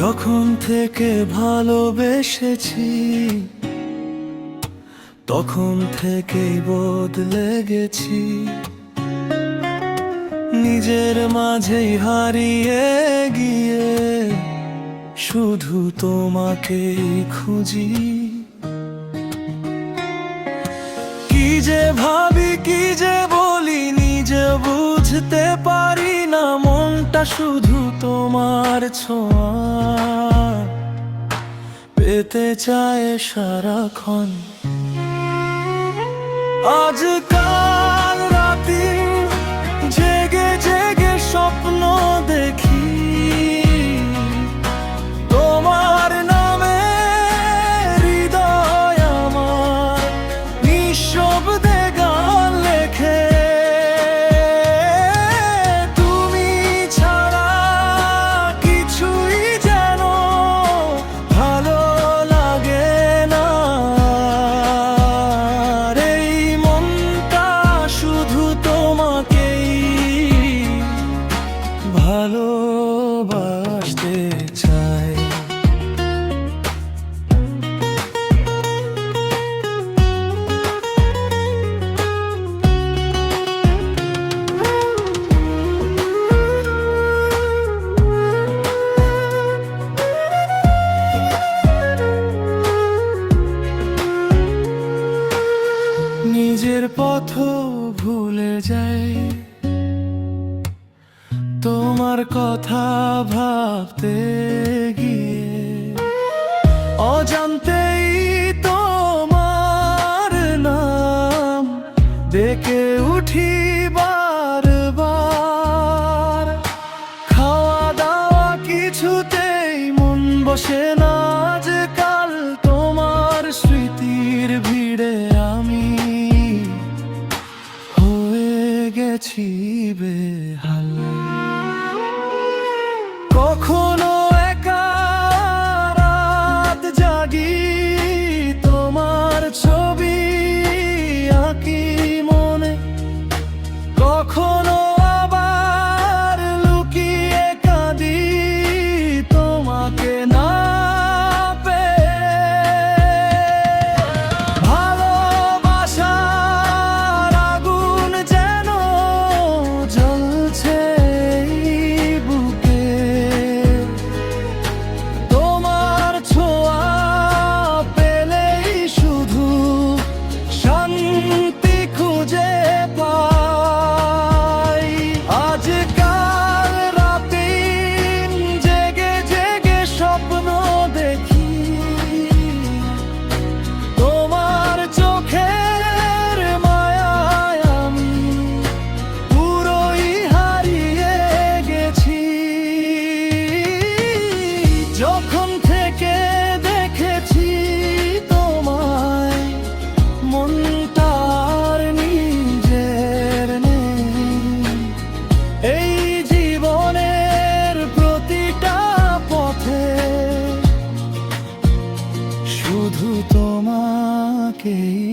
যখন থেকে ভালোবেসেছি তখন থেকেই বদলে গেছি, নিজের মাঝেই হারিয়ে গিয়ে শুধু তোমাকেই খুঁজি। কি যে ভাবি কি যে বলি নিজে বুঝতে পারি না, মনটা শুধু তোমার ছোঁয়া পেতে চায় সারাক্ষণ। আজকাল রাতে জেগে জেগে স্বপ্ন দেখি তোমার নামে, হৃদয় আমার নিঃশব্দে গান লেখে। তুমি ছাড়া কিছুই যেন ভালো লাগে না, এই মনটা শুধু তোমাকেই ভালোবাসতে চায়। নিজের পথ ভুলে যাই তোমার কথা ভাবতে গিয়ে, অজান্তেই তোমার নাম ডেকে উঠি বারবার। খাওয়া দাওয়া কিছুতেই মন বসে না, আজকাল তোমার স্মৃতির ভিড়ে আমি হয়ে গেছি বেহাল। কখনো একা রাত জাগি তোমার ছবি আঁকি মনে, কখনো আবার লুকিয়ে কাঁদি তোমাকে না পেয়ে। ভালোবাসার আগুন যেন জ্বলছে এই বুকে, তোমার ছোঁয়া পেলেই শুধু শান্তি খুঁজে পাই। আজকাল রাতে জেগে জেগে স্বপ্ন দেখি তোমার চোখের মায়ায় আমি পুরোই হারিয়ে গেছি। যখন থেকে দেখেছি তোমায় মনটা আর নিজের নেই, এই জীবনের প্রতিটা পথে শুধু তোমাকেই